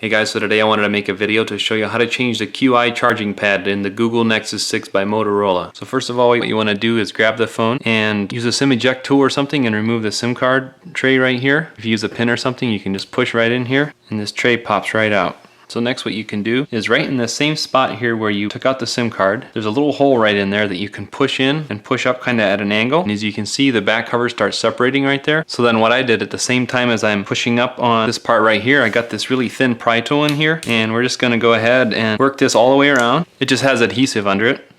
Hey guys, so today I wanted to make a video to show you how to change the QI charging pad in the Google Nexus 6 by Motorola. So first of all, what you want to do is grab the phone and use a SIM eject tool or something and remove the SIM card tray right here. If you use a pin or something, you can just push right in here and this tray pops right out. So next what you can do is right in the same spot here where you took out the SIM card, there's a little hole right in there that you can push in and push up kind of at an angle. And as you can see, the back cover starts separating right there. So then what I did at the same time as I'm pushing up on this part right here, I got this really thin pry tool in here and we're just going to go ahead and work this all the way around. It just has adhesive under it.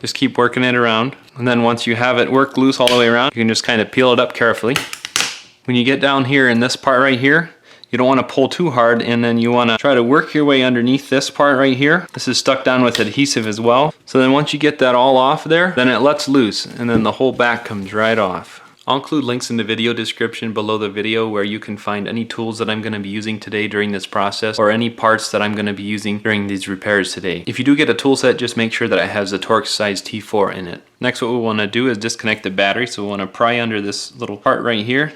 Just keep working it around. And then once you have it worked loose all the way around, you can just kind of peel it up carefully. When you get down here in this part right here, you don't want to pull too hard, and then you want to try to work your way underneath this part right here. This is stuck down with adhesive as well. So then once you get that all off there, then it lets loose and then the whole back comes right off. I'll include links in the video description below the video where you can find any tools that I'm going to be using today during this process or any parts that I'm going to be using during these repairs today. If you do get a tool set, just make sure that it has the Torx size T4 in it. Next what we want to do is disconnect the battery. So we want to pry under this little part right here.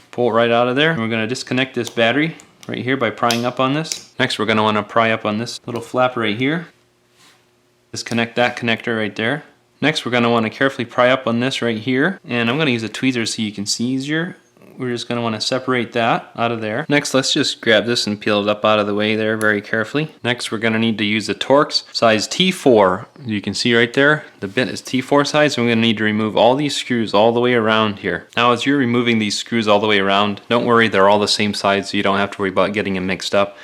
Pull it right out of there. And we're going to disconnect this battery right here by prying up on this. Next we're going to want to pry up on this little flap right here. Disconnect that connector right there. Next we're going to want to carefully pry up on this right here. And I'm going to use a tweezer so you can see easier. We're just going to want to separate that out of there. Next let's just grab this and peel it up out of the way there very carefully. Next we're going to need to use the Torx size T4. You can see right there the bit is T4 size, so we're going to need to remove all these screws all the way around here. Now as you're removing these screws all the way around, don't worry, they're all the same size, so you don't have to worry about getting them mixed up.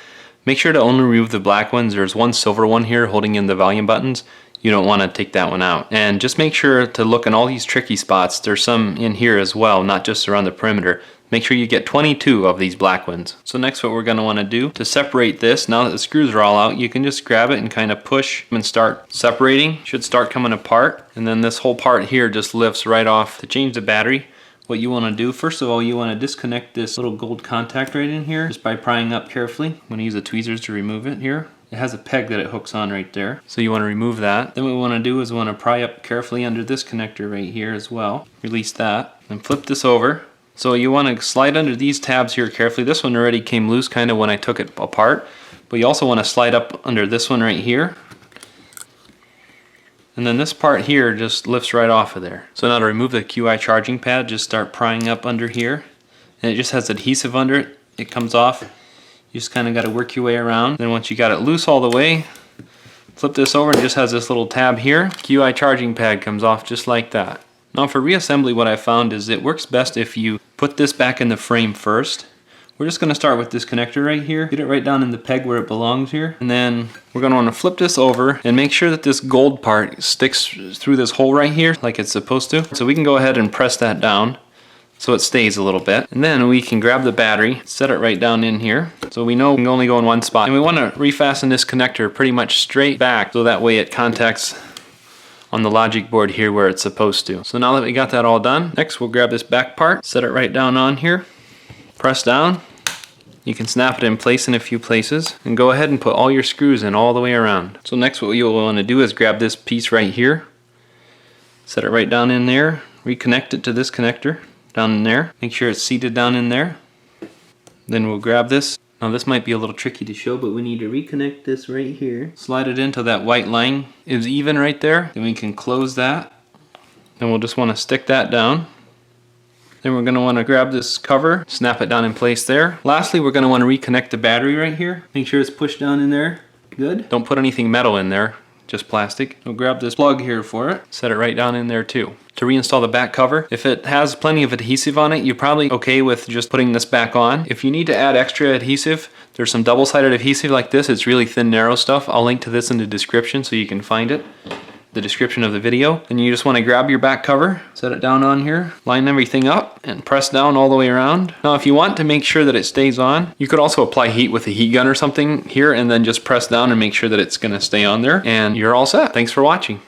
Make sure to only remove the black ones. There's one silver one here holding in the volume buttons. You don't want to take that one out. And just make sure to look in all these tricky spots. There's some in here as well, not just around the perimeter. Make sure you get 22 of these black ones. So next what we're going to want to do to separate this, now that the screws are all out, you can just grab it and kind of push and start separating. Should start coming apart. And then this whole part here just lifts right off. To change the battery, what you want to do, first of all, you want to disconnect this little gold contact right in here just by prying up carefully. I'm going to use the tweezers to remove it here. It has a peg that it hooks on right there. So you want to remove that. Then what we want to do is we want to pry up carefully under this connector right here as well. Release that and flip this over. So you want to slide under these tabs here carefully. This one already came loose kind of when I took it apart. But you also want to slide up under this one right here. And then this part here just lifts right off of there. So now to remove the QI charging pad, just start prying up under here. And it just has adhesive under it. It comes off. You just kind of got to work your way around. Then once you got it loose all the way, flip this over and it just has this little tab here. QI charging pad comes off just like that. Now for reassembly, what I found is it works best if you put this back in the frame first. We're just going to start with this connector right here. Get it right down in the peg where it belongs here. And then we're going to want to flip this over and make sure that this gold part sticks through this hole right here like it's supposed to. So we can go ahead and press that down so it stays a little bit. And then we can grab the battery, set it right down in here. So we know we can only go in one spot. And we want to refasten this connector pretty much straight back so that way it contacts on the logic board here where it's supposed to. So now that we got that all done, next we'll grab this back part, set it right down on here, press down. You can snap it in place in a few places and go ahead and put all your screws in all the way around. So next what you'll want to do is grab this piece right here, set it right down in there, reconnect it to this connector down in there. Make sure it's seated down in there. Then we'll grab this. Now this might be a little tricky to show, but we need to reconnect this right here. Slide it into that white line is even right there. Then we can close that. Then we'll just want to stick that down. Then we're going to want to grab this cover, snap it down in place there. Lastly, we're going to want to reconnect the battery right here. Make sure it's pushed down in there. Good. Don't put anything metal in there, just plastic. We'll grab this plug here for it. Set it right down in there too. To reinstall the back cover, if it has plenty of adhesive on it, you're probably okay with just putting this back on. If you need to add extra adhesive, there's some double-sided adhesive like this. It's really thin, narrow stuff. I'll link to this in the description so you can find it. The description of the video. And you just want to grab your back cover, set it down on here, line everything up, and press down all the way around. Now if you want to make sure that it stays on, you could also apply heat with a heat gun or something here and then just press down and make sure that it's going to stay on there. And you're all set. Thanks for watching.